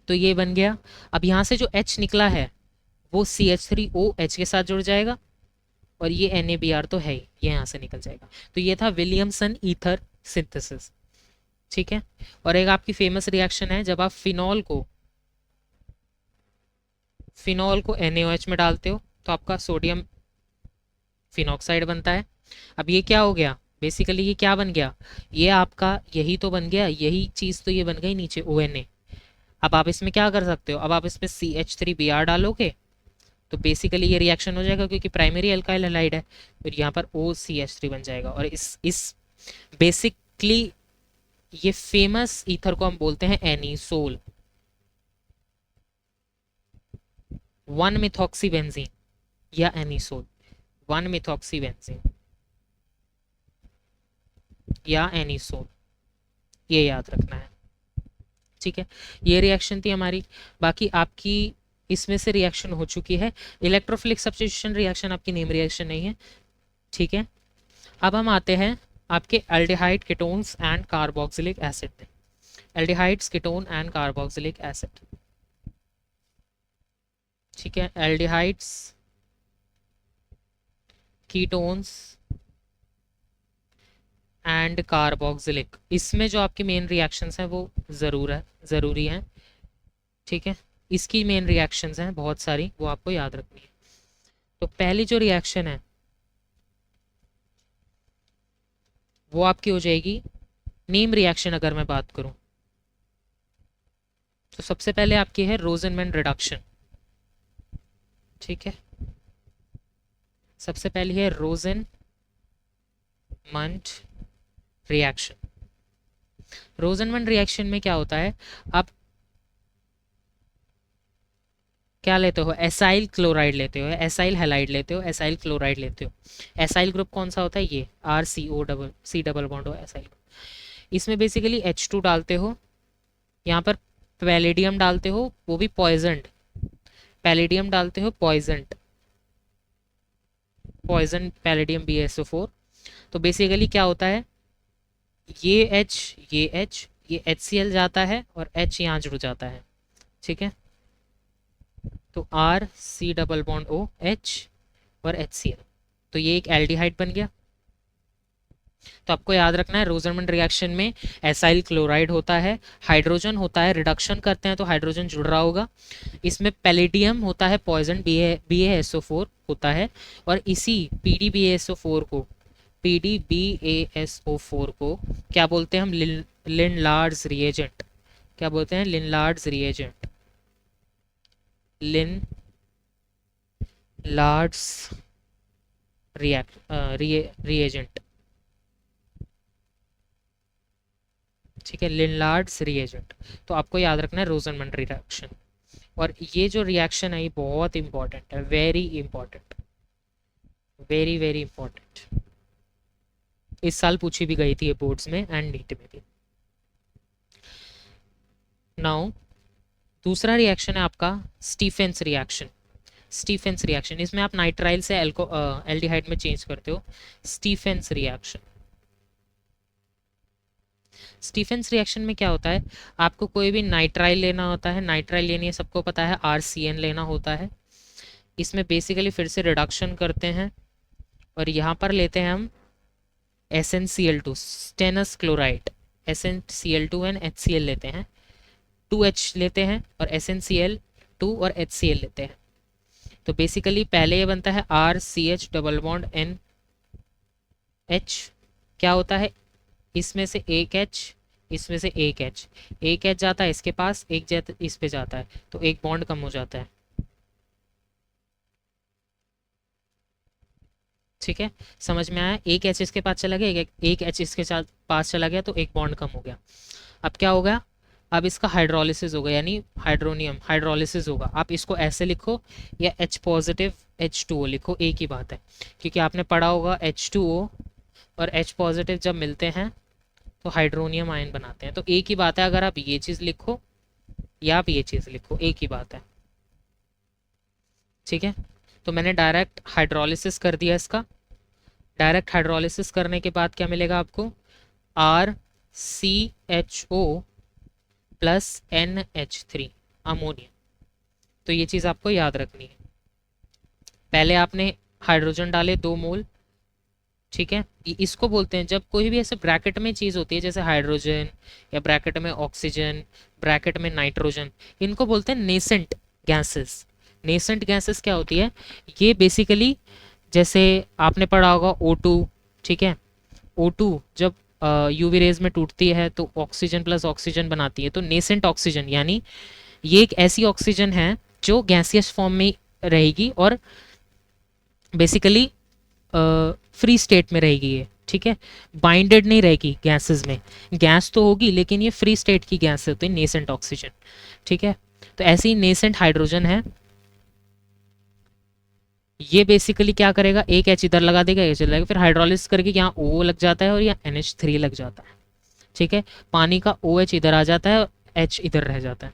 तो ये बन गया। अब यहाँ से जो H निकला है वो CH3OH के साथ जुड़ जाएगा और ये NaBr तो है ही, ये यहाँ से निकल जाएगा। तो ये था विलियमसन ईथर सिंथेसिस, ठीक है। और एक आपकी फेमस रिएक्शन है जब आप फिनॉल को NaOH में डालते हो तो आपका सोडियम फिनॉक्साइड बनता है। अब ये क्या हो गया, बेसिकली ये क्या बन गया, ये आपका यही तो बन गया, यही चीज़ तो ये बन गई नीचे ONA। अब आप इसमें क्या कर सकते हो, अब आप इसमें CH3Br डालोगे तो बेसिकली ये रिएक्शन हो जाएगा क्योंकि प्राइमरी अल्काइल हैलाइड है, फिर यहाँ पर OCH3 बन जाएगा। और इस बेसिकली ये फेमस ईथर को हम बोलते हैं एनीसोल, 1 मिथॉक्सी बेंजीन या एनीसोल, 1 मिथॉक्सी बेंजीन या एनीसोल, ये याद रखना है, ठीक है। ये रिएक्शन थी हमारी। बाकी आपकी इसमें से रिएक्शन हो चुकी है, इलेक्ट्रोफिलिक सब्स्टिट्यूशन रिएक्शन आपकी नेम रिएक्शन नहीं है, ठीक है। अब हम आते हैं आपके aldehyde ketones and carboxylic acid में, aldehydes ketone and carboxylic acid, ठीक है, एल्डिहाइड्स कीटोन्स एंड कार्बोक्सिलिक, इसमें जो आपकी मेन रिएक्शंस हैं वो ज़रूरी हैं, ठीक है। इसकी मेन रिएक्शंस हैं बहुत सारी, वो आपको याद रखनी है। तो पहली जो रिएक्शन है वो आपकी हो जाएगी नीम रिएक्शन। अगर मैं बात करूं तो सबसे पहले आपकी है रोजनमैन रिडक्शन, ठीक है। सबसे पहली है रोजनमंड रिएक्शन। रोजनमंड रिएक्शन में क्या होता है, आप क्या लेते हो, एसाइल क्लोराइड लेते हो, एसाइल हैलाइड लेते हो, एसाइल क्लोराइड लेते हो। एसाइल ग्रुप कौन सा होता है, ये RCO डबल बॉन्ड हो एसाइल। इसमें बेसिकली H2 डालते हो, यहाँ पर पैलेडियम डालते हो, वो भी पॉइजनड पैलेडियम डालते हो, पॉइजन पैलेडियम BaSO4। तो बेसिकली क्या होता है, ये ये HCl जाता है और H यहाँ जुड़ जाता है, ठीक है। तो RC double bond O H और HCl, तो ये एक एल्डिहाइड बन गया। तो आपको याद रखना है रोजरमंड रिएक्शन में एसाइल क्लोराइड होता है, हाइड्रोजन होता है, रिडक्शन करते हैं तो हाइड्रोजन जुड़ रहा होगा। इसमें पैलेडियम होता है, पॉइजन BaSO4 होता है, और इसी PDBaSO4 को क्या बोलते हैं हम, लिनलार्ड्स रिएजेंट। क्या बोलते हैं, लिनलार्ड्स रिएजेंट, लिनलार्ड्स रिएजेंट, ठीक है, लिनलार्ड्स रिएजेंट। तो आपको याद रखना है रोजनमंड रिएक्शन। और ये जो रिएक्शन है ये बहुत इंपॉर्टेंट है, very important, very very important. इस साल पूछी भी गई थी ये बोर्ड्स में एंड नीट में भी। नाउ दूसरा रिएक्शन है आपका स्टीफेंस रिएक्शन। स्टीफेंस रिएक्शन, इसमें आप नाइट्राइल से एल्डिहाइड में चेंज करते हो। स्टीफेंस रिएक्शन, स्टीफेंस रिएक्शन में क्या होता है, आपको कोई भी नाइट्राइल लेना होता है, नाइट्राइल लेनी है सबको पता है, RCN लेना होता है। इसमें बेसिकली फिर से रिडक्शन करते हैं और यहाँ पर लेते हैं हम SnCl2 stannous chloride, SnCl2 and HCl लेते हैं, 2H लेते हैं और SnCl2 और HCl लेते हैं। तो बेसिकली पहले ये बनता है RCH डबल बॉन्ड NH, क्या होता है, इसमें से एक H, इसमें से एक H जाता है इसके पास, एक जाता इस पे जाता है, तो एक बॉन्ड कम हो जाता है, ठीक है। समझ में आया, एक H इसके पास चला गया, एक H इसके पास चला गया, तो एक बॉन्ड कम हो गया। अब क्या होगा, अब इसका हाइड्रोलिसिस होगा, यानी हाइड्रोनियम हाइड्रोलिसिस होगा। आप इसको ऐसे लिखो या H पॉजिटिव H2O लिखो, एक ही बात है, क्योंकि आपने पढ़ा होगा H2O और H पॉजिटिव जब मिलते हैं तो हाइड्रोनियम आयन बनाते हैं, तो एक ही बात है। अगर आप ये चीज़ लिखो या आप ये चीज़ लिखो, एक ही बात है, ठीक है। तो मैंने डायरेक्ट हाइड्रोलिसिस कर दिया इसका। डायरेक्ट हाइड्रोलिसिस करने के बाद क्या मिलेगा आपको, RCHO प्लस NH3 अमोनिया। तो ये चीज़ आपको याद रखनी है। पहले आपने हाइड्रोजन डाले 2 मोल, ठीक है। इसको बोलते हैं, जब कोई भी ऐसे ब्रैकेट में चीज़ होती है जैसे हाइड्रोजन या ब्रैकेट में ऑक्सीजन, ब्रैकेट में नाइट्रोजन, इनको बोलते हैं नेसेंट गैसेस। नेसेंट गैसेस क्या होती है, ये बेसिकली जैसे आपने पढ़ा होगा O2, ठीक है। O2 जब UV रेज में टूटती है तो ऑक्सीजन प्लस ऑक्सीजन बनाती है, तो नेसेंट ऑक्सीजन, यानी ये एक ऐसी ऑक्सीजन है जो गैसियस फॉर्म में रहेगी और बेसिकली फ्री स्टेट में रहेगी ये, ठीक है। बाइंडेड नहीं रहेगी गैसेस में, गैस तो होगी लेकिन ये फ्री स्टेट की गैस होती है, नेसेंट ऑक्सीजन, ठीक है। तो ऐसी नेसेंट हाइड्रोजन है, ये बेसिकली क्या करेगा, एक H इधर लगा देगा, ये चल जाएगा, फिर हाइड्रोलिसिस करके यहाँ O लग जाता है और यहाँ NH3 लग जाता है, ठीक है। पानी का OH इधर आ जाता है और H इधर रह जाता है,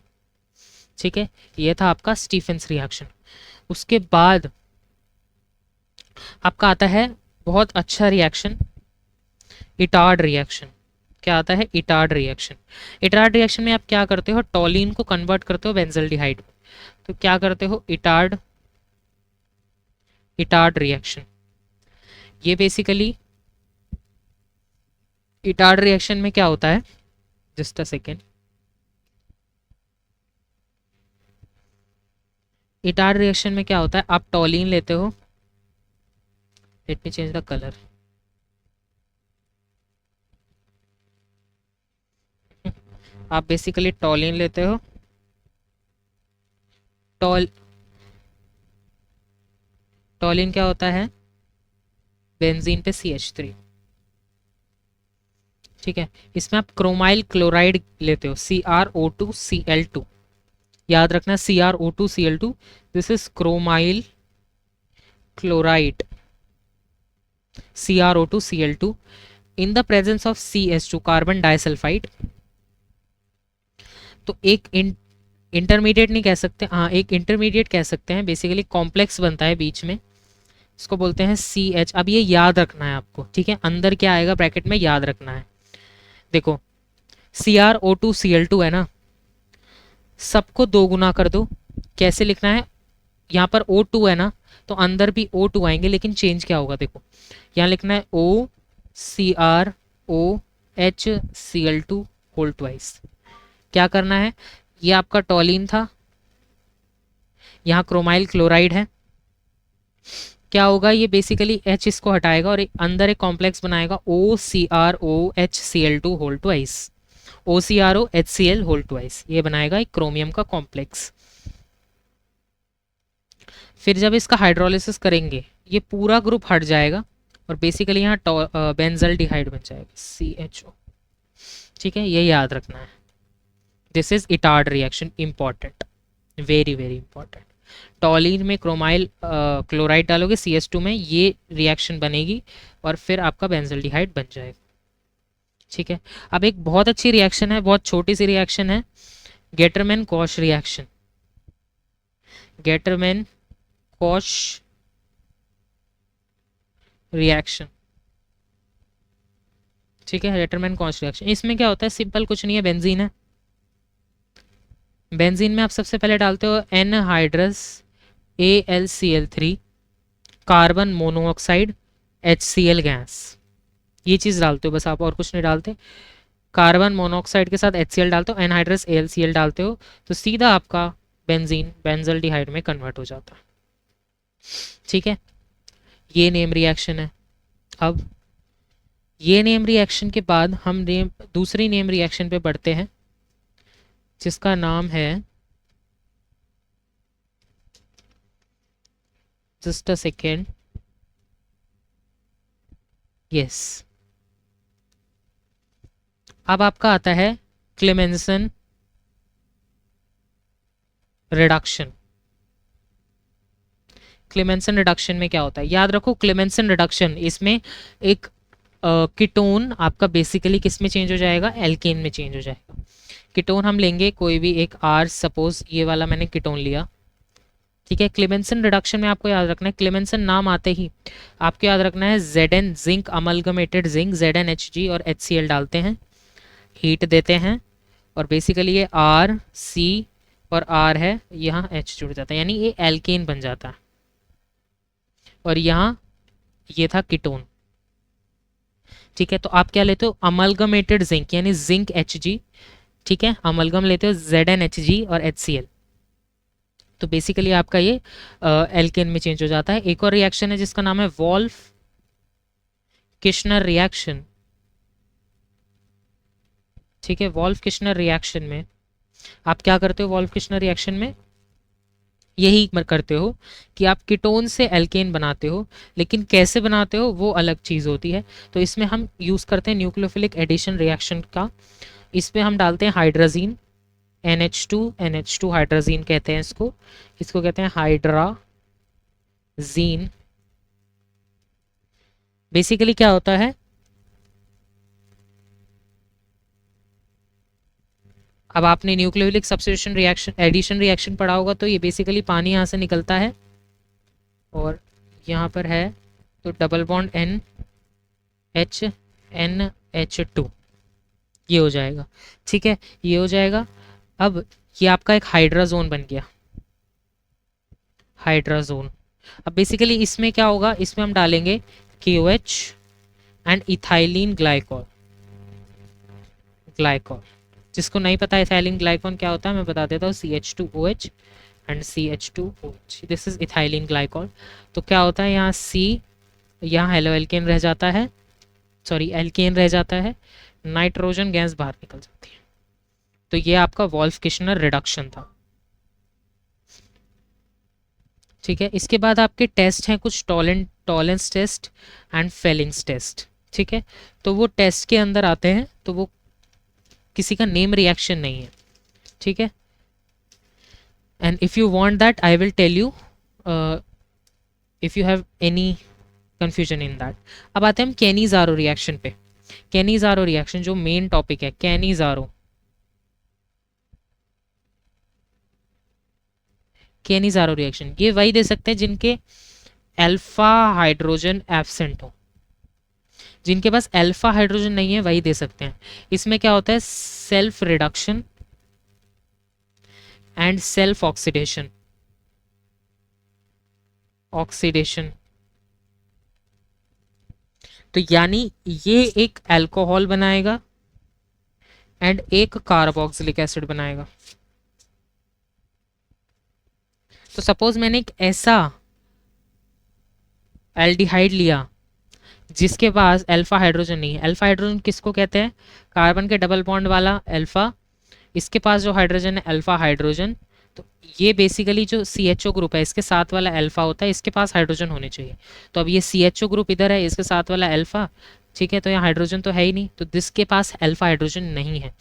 ठीक है। ये था आपका स्टीफेंस रिएक्शन। उसके बाद आपका आता है बहुत अच्छा रिएक्शन, इटार्ड रिएक्शन। क्या आता है, इटार्ड रिएक्शन। इटार्ड रिएक्शन में आप क्या करते हो, टॉलिन को कन्वर्ट करते हो बेंजल्डिहाइड में। तो क्या करते हो, इटार्ड रिएक्शन, ये बेसिकली इटार्ड रिएक्शन में क्या होता है, just a second, Etard reaction में क्या होता है, आप टॉलिन लेते हो, let me change the colour, आप बेसिकली टॉलिन लेते हो, टॉल टॉलिन क्या होता है, बेंजीन पे CH3, ठीक है। इसमें आप क्रोमाइल क्लोराइड लेते हो, CrO2Cl2, याद रखना CrO2Cl2, this is chromyl chloride, CrO2Cl2 in the presence of CH2 carbon disulphide. तो एक इंटरमीडिएट नहीं कह सकते, हाँ एक इंटरमीडिएट कह सकते हैं, बेसिकली कॉम्प्लेक्स बनता है बीच में, इसको बोलते हैं CH। अब ये याद रखना है आपको, ठीक है, अंदर क्या आएगा ब्रैकेट में याद रखना है। देखो CrO2Cl2 है ना, सबको दो गुना कर दो, कैसे लिखना है, यहाँ पर O2 है ना, तो अंदर भी O2 आएंगे, लेकिन चेंज क्या होगा, देखो यहाँ लिखना है OCrOHCl2 होल ट्वाइस। क्या करना है, ये आपका टॉलिन था, यहाँ क्रोमाइल क्लोराइड है, क्या होगा, ये बेसिकली H इसको हटाएगा और अंदर एक कॉम्प्लेक्स बनाएगा OCrOHCl2 whole twice, OCrOHCl whole twice, ये बनाएगा एक क्रोमियम का कॉम्प्लेक्स। फिर जब इसका हाइड्रोलिसिस करेंगे ये पूरा ग्रुप हट जाएगा और बेसिकली यहाँ बेंजल्डिहाइड बन जाएगा CHO, ठीक है, ये याद रखना है। This is Etard reaction, important, very very important. टॉलिन में क्रोमाइल क्लोराइड डालोगे CH2 में, ये रिएक्शन बनेगी और फिर आपका बेंजल्डिहाइड बन जाएगा, ठीक है। अब एक बहुत अच्छी रिएक्शन है, बहुत छोटी सी रिएक्शन है, Gattermann cosh reaction, Gattermann cosh reaction, ठीक है, गेटरमैन कॉश रिएक्शन। इसमें क्या होता है, सिंपल कुछ नहीं है, बेंजीन है, बेंजीन में आप सबसे पहले डालते हो anhydrous AlCl3 carbon monoxide HCl gas, ये चीज़ डालते हो बस आप, और कुछ नहीं डालते। कार्बन मोनोऑक्साइड के साथ HCl डालते हो, एनहाइड्रस AlCl डालते हो, तो सीधा आपका बेंजीन बेंजल्डिहाइड में कन्वर्ट हो जाता है, ठीक है। ये नेम रिएक्शन है। अब ये नेम रिएक्शन के बाद हम दूसरी नेम रिएक्शन पे बढ़ते हैं, जिसका नाम है, जस्ट अ सेकेंड, यस, अब आपका आता है क्लेमेंसन रिडक्शन। क्लेमेंसन रिडक्शन में क्या होता है, याद रखो, क्लेमेंसन रिडक्शन इसमें एक कीटोन आपका बेसिकली किस में चेंज हो जाएगा, एल्केन में चेंज हो जाएगा। कीटोन हम लेंगे कोई भी एक R, सपोज ये वाला मैंने कीटोन लिया, ठीक है। क्लेमेंसन रिडक्शन में आपको याद रखना है, क्लेमेंसन नाम आते ही आपको याद रखना है Zn zinc amalgamated zinc, ZnHg और HCl डालते हैं, हीट देते हैं और बेसिकली ये R C और R है, यहाँ H जुड़ जाता है, यानी ये एल्केन बन जाता है। और यहाँ ये था कीटोन, ठीक है। तो आप क्या लेते हो, अमलगमेटेड जिंक यानी जिंक Hg, ठीक है, अमलगम लेते हो ZnHg और HCl, तो बेसिकली आपका ये एल्केन में चेंज हो जाता है। एक और रिएक्शन है जिसका नाम है वॉल्फ किश्नर रिएक्शन, ठीक है। वॉल्फ किश्नर रिएक्शन में आप क्या करते हो, वॉल्फ किश्नर रिएक्शन में यही करते हो कि आप कीटोन से एल्केन बनाते हो, लेकिन कैसे बनाते हो वो अलग चीज़ होती है। तो इसमें हम यूज़ करते हैं न्यूक्लियोफिलिक एडिशन रिएक्शन का, इसमें हम डालते हैं हाइड्राजीन, NH2 हाइड्राजीन कहते हैं इसको, इसको कहते हैं हाइड्राजीन। बेसिकली क्या होता है, अब आपने nucleophilic substitution reaction addition reaction पढ़ा होगा, तो ये बेसिकली पानी यहाँ से निकलता है और यहाँ पर है तो डबल बॉन्ड NH2 ये हो जाएगा, ठीक है, ये हो जाएगा। अब ये आपका एक हाइड्राजोन बन गया, हाइड्राजोन। अब बेसिकली इसमें क्या होगा, इसमें हम डालेंगे KOH and ethylene glycol, glycol. जिसको नहीं पता इथाइलिन ग्लाइकॉल क्या होता है मैं बता देता हूँ, CH2OH and CH2OH, this is ethylene glycol. तो क्या होता है यहाँ C, यहाँ हेलो एल्केन रह जाता है, सॉरी एल्केन रह जाता है, नाइट्रोजन गैस बाहर निकल जाती है। तो ये आपका वोल्फ-किशनर रिडक्शन था। ठीक है, इसके बाद आपके टेस्ट हैं कुछ Tollens test and Fehling's test. ठीक है, तो वो टेस्ट के अंदर आते हैं, तो वो किसी का नेम रिएक्शन नहीं है। ठीक है, and if you want that I will tell you if you have any confusion in that. अब आते हैं हम कैनी-ज़ारो रिएक्शन पे। कैनी-ज़ारो रिएक्शन जो मेन टॉपिक है, कैनी-ज़ारो, कैनी-ज़ारो रिएक्शन ये वही दे सकते हैं जिनके अल्फा हाइड्रोजन एब्सेंट हो। जिनके पास अल्फा हाइड्रोजन नहीं है वही दे सकते हैं। इसमें क्या होता है, self reduction and self oxidation, oxidation. तो यानी ये एक अल्कोहल बनाएगा एंड एक कार्बोक्सिलिक एसिड बनाएगा। तो सपोज मैंने एक ऐसा एल्डिहाइड लिया जिसके पास अल्फा हाइड्रोजन नहीं है। अल्फा हाइड्रोजन किसको कहते हैं, कार्बन के डबल बॉन्ड वाला अल्फा, इसके पास जो हाइड्रोजन है अल्फा हाइड्रोजन। तो ये बेसिकली जो CHO ग्रुप है इसके साथ वाला अल्फा होता है, इसके पास हाइड्रोजन होने चाहिए। तो अब ये CHO ग्रुप इधर है, इसके साथ वाला अल्फा, ठीक है, तो यहाँ हाइड्रोजन तो है ही नहीं, तो जिसके पास अल्फा हाइड्रोजन नहीं है,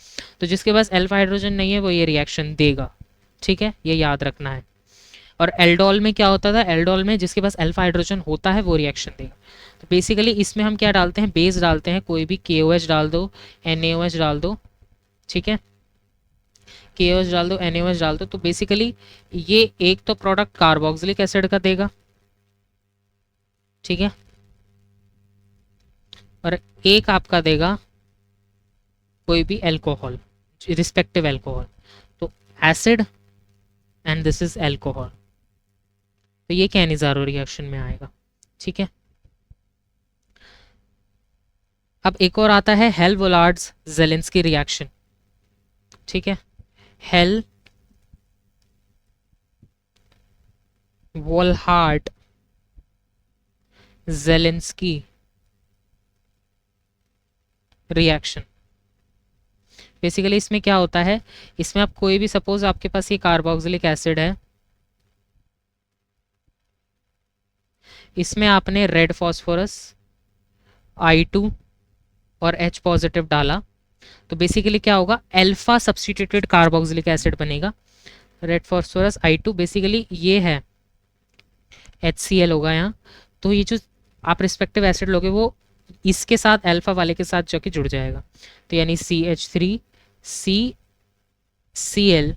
तो जिसके पास अल्फा हाइड्रोजन नहीं है वो ये रिएक्शन देगा। ठीक है, ये याद रखना है। और एल्डोल में क्या होता था, एल्डोल में जिसके पास अल्फा हाइड्रोजन होता है वो रिएक्शन देगा। तो बेसिकली इसमें हम क्या डालते हैं, बेस डालते हैं, कोई भी KOH डाल दो, NaOH डाल दो। ठीक है, KOH डाल दो, NaOH डाल दो, तो बेसिकली ये एक तो प्रोडक्ट कार्बोक्सिलिक एसिड का देगा। ठीक है, और एक आपका देगा कोई भी अल्कोहल, रिस्पेक्टिव अल्कोहल। तो acid and this is alcohol, तो ये कैनिज़ारो रिएक्शन में आएगा। ठीक है, अब एक और आता है हेल वोलार्ड्स जेलेंस्की रिएक्शन। ठीक है, हेल वोलहार्ड जेलेंस्की रिएक्शन। बेसिकली इसमें क्या होता है, इसमें आप कोई भी, सपोज आपके पास ये कार्बोक्सिलिक एसिड है, इसमें आपने रेड फॉस्फोरस I2 और H पॉजिटिव डाला, तो बेसिकली क्या होगा, अल्फा सब्स्टिट्यूटेड कार्बोक्सिलिक एसिड बनेगा। रेड फॉस्फोरस I2 बेसिकली ये है HCl होगा यहाँ। तो ये जो आप रिस्पेक्टिव एसिड लोगे वो इसके साथ अल्फा वाले के साथ जाके जुड़ जाएगा, तो यानी CH3 CCl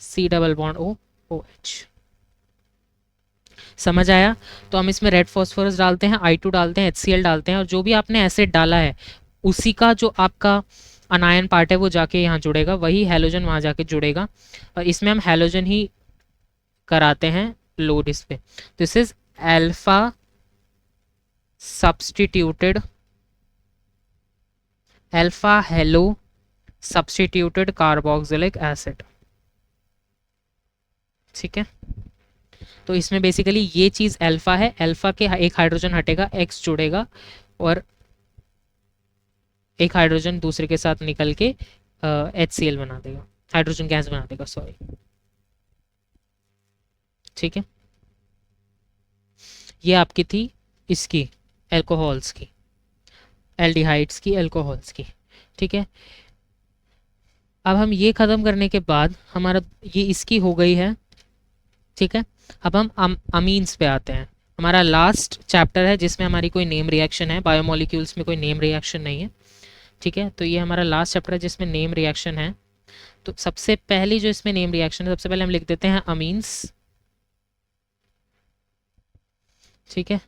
C double bond OH। समझ आया। तो हम इसमें रेड फॉस्फोरस डालते हैं, I2 डालते हैं, HCl डालते हैं, और जो भी आपने एसिड डाला है उसी का जो आपका अनायन पार्ट है वो जाके यहाँ जुड़ेगा, वही हैलोजन वहाँ जाके जुड़ेगा, और इसमें हम हैलोजन ही कराते हैं लोड इस पे। This is alpha substituted, alpha hello substituted carboxylic acid. ठीक है, तो इसमें बेसिकली ये चीज़ अल्फा है, अल्फा के एक हाइड्रोजन हटेगा, X जुड़ेगा, और एक हाइड्रोजन दूसरे के साथ निकल के HCl बना देगा, हाइड्रोजन गैस बना देगा, सॉरी। ठीक है, ये आपकी थी इसकी एल्कोहल्स की, एल्डिहाइड्स की, एल्कोहल्स की। ठीक है, अब हम ये ख़त्म करने के बाद हमारा ये इसकी हो गई है। ठीक है, अब हम अमीन्स पे आते हैं। हमारा लास्ट चैप्टर है जिसमें हमारी कोई नेम रिएक्शन है, बायोमोलिक्यूल्स में कोई नेम रिएक्शन नहीं है। ठीक है, तो ये हमारा लास्ट चैप्टर है जिसमें नेम रिएक्शन है। तो सबसे पहली जो इसमें नेम रिएक्शन है, सबसे पहले हम लिख देते हैं अमीन्स। ठीक है,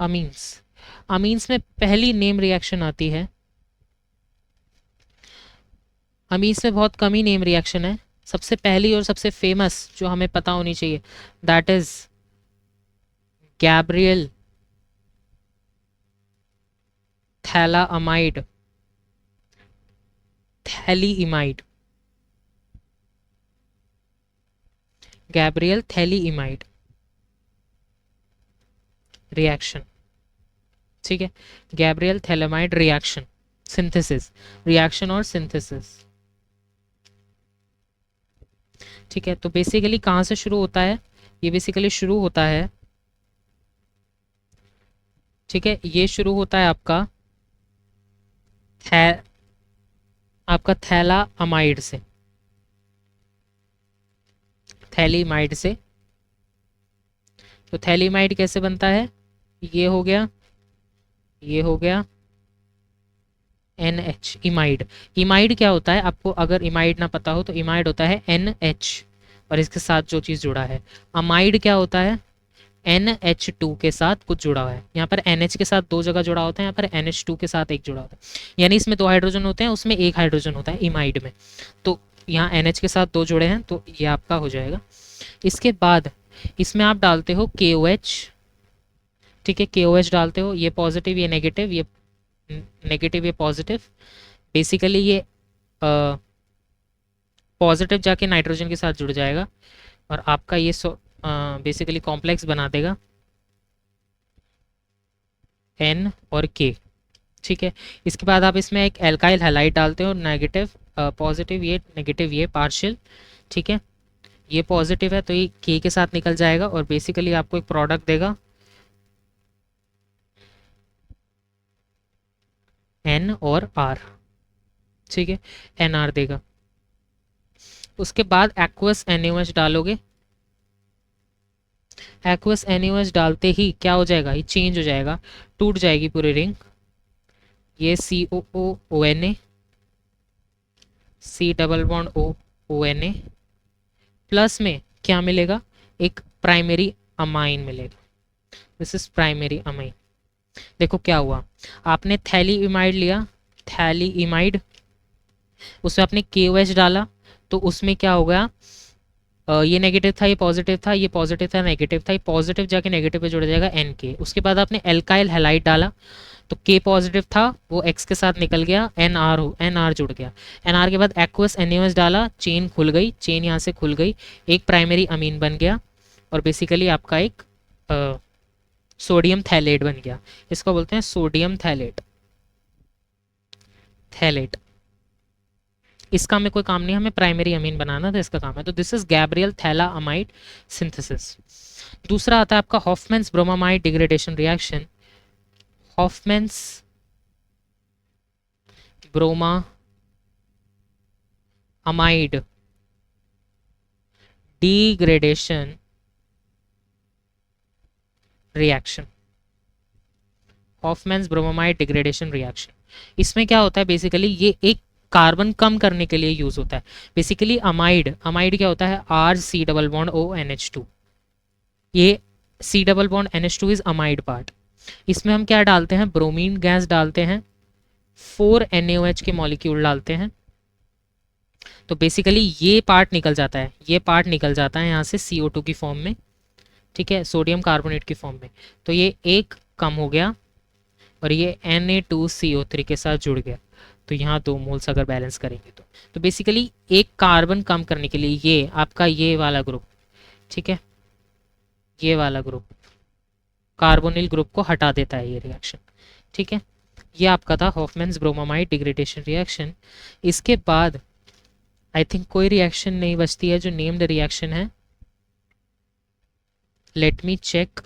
अमीन्स, अमीन्स में पहली नेम रिएक्शन आती है, अमीन्स में बहुत कम ही नेम रिएक्शन है। सबसे पहली और सबसे फेमस जो हमें पता होनी चाहिए, that is Gabriel phthalamide phthalimide, Gabriel phthalimide reaction, ठीक है, Gabriel phthalimide reaction, synthesis, reaction और सिंथेसिस, ठीक है। तो बेसिकली कहाँ से शुरू होता है, ये बेसिकली शुरू होता है, ठीक है, ये शुरू होता है आपका थैला अमाइड से, थैलीमाइड से। तो थैलीमाइड कैसे बनता है, ये हो गया, ये हो गया NH, इमाइड। इमाइड क्या होता है, आपको अगर इमाइड ना पता हो तो इमाइड होता है NH और इसके साथ जो चीज़ जुड़ा है। अमाइड क्या होता है, NH2 के साथ कुछ जुड़ा हुआ है। यहाँ पर NH के साथ दो जगह जुड़ा होता है, यहाँ पर NH2 के साथ एक जुड़ा होता है, यानी इसमें दो हाइड्रोजन होते हैं, उसमें एक हाइड्रोजन होता है इमाइड में। तो यहाँ NH के साथ दो जुड़े हैं, तो ये आपका हो जाएगा। इसके बाद इसमें आप डालते हो KOH, ठीक है, KOH डालते हो, ये पॉजिटिव ये नेगेटिव, ये नेगेटिव ये पॉजिटिव। बेसिकली ये पॉजिटिव जाके नाइट्रोजन के साथ जुड़ जाएगा और आपका ये बेसिकली कॉम्प्लेक्स बना देगा N और K, ठीक है। इसके बाद आप इसमें एक एल्काइल हैलाइड डालते हो, नेगेटिव पॉजिटिव ये नेगेटिव ये पार्शियल, ठीक है, ये पॉजिटिव है तो ये K के साथ निकल जाएगा और बेसिकली आपको एक प्रोडक्ट देगा N और R, ठीक है, NR देगा। उसके बाद एक्वस NaOH डालोगे, एक्वस NaOH डालते ही क्या हो जाएगा, ये चेंज हो जाएगा, टूट जाएगी पूरी रिंग, ये COOONA, C double bond OONA, plus में क्या मिलेगा, एक प्राइमरी अमाइन मिलेगा, दिस इज प्राइमरी अमाइन। देखो क्या हुआ, आपने थैलीइमाइड लिया, थैलीइमाइड, उसमें आपने KOH डाला, तो उसमें क्या हो गया, ये नेगेटिव था ये पॉजिटिव था, ये पॉजिटिव था नेगेटिव था, ये पॉजिटिव जाके नेगेटिव पे जुड़ जाएगा NK। उसके बाद आपने एल्काइल हैलाइड डाला, तो K पॉजिटिव था वो X के साथ निकल गया, NR जुड़ गया। NR के बाद एक्वस NaOH डाला, चेन खुल गई, चेन यहाँ से खुल गई, एक प्राइमरी अमीन बन गया और बेसिकली आपका एक सोडियम थैलेट बन गया। इसको बोलते हैं सोडियम थैलेट, थैलेट। इसका हमें कोई काम नहीं, हमें प्राइमरी अमीन बनाना था, इसका काम है। तो this is Gabriel phthalimide synthesis. दूसरा आता है आपका Hofmann's bromamide degradation reaction, Hofmann's bromamide degradation reaction, Hofmann's bromamide degradation reaction. इसमें क्या होता है, बेसिकली ये एक कार्बन कम करने के लिए यूज होता है। बेसिकली अमाइड, अमाइड क्या होता है, RC डबल बॉन्ड ONH2, ये C double bond NH2 is amide part. इसमें हम क्या डालते हैं, ब्रोमीन गैस डालते हैं, 4 NaOH के मॉलिक्यूल डालते हैं, तो बेसिकली ये पार्ट निकल जाता है, ये पार्ट निकल जाता है यहाँ से CO2 की फॉर्म में, ठीक है, सोडियम कार्बोनेट की फॉर्म में। तो ये एक कम हो गया और ये Na2CO3 के साथ जुड़ गया, तो यहाँ 2 मोल्स अगर बैलेंस करेंगे तो बेसिकली एक कार्बन कम करने के लिए ये आपका ये वाला ग्रुप, ठीक है, ये वाला ग्रुप कार्बोनिल ग्रुप को हटा देता है ये रिएक्शन, ठीक है। ये आपका था हॉफमैन्स ब्रोमामाइड डिग्रेडेशन रिएक्शन। इसके बाद आई थिंक कोई रिएक्शन नहीं बचती है जो नेम्ड रिएक्शन है, let me check,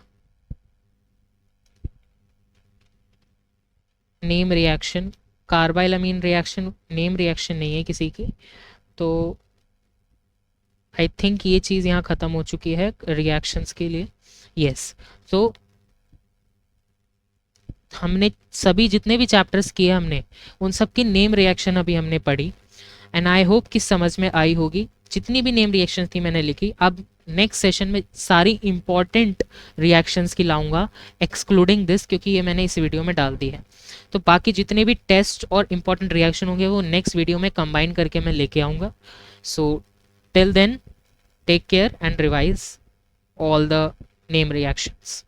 name reaction, carbylamine reaction name reaction नहीं है किसी की, तो आई थिंक ये चीज़ यहाँ ख़त्म हो चुकी है रिएक्शंस के लिए। यस, तो हमने सभी जितने भी चैप्टर्स किए हमने उन सब की नेम रिएक्शन अभी हमने पढ़ी, एंड आई होप कि समझ में आई होगी। जितनी भी नेम रिएक्शन थी मैंने लिखी, अब नेक्स्ट सेशन में सारी इंपॉर्टेंट रिएक्शंस की लाऊंगा एक्सक्लूडिंग दिस, क्योंकि ये मैंने इस वीडियो में डाल दी है। तो बाकी जितने भी टेस्ट और इंपॉर्टेंट रिएक्शन होंगे वो नेक्स्ट वीडियो में कंबाइन करके मैं लेके आऊँगा। So till then take care and revise all the name reactions.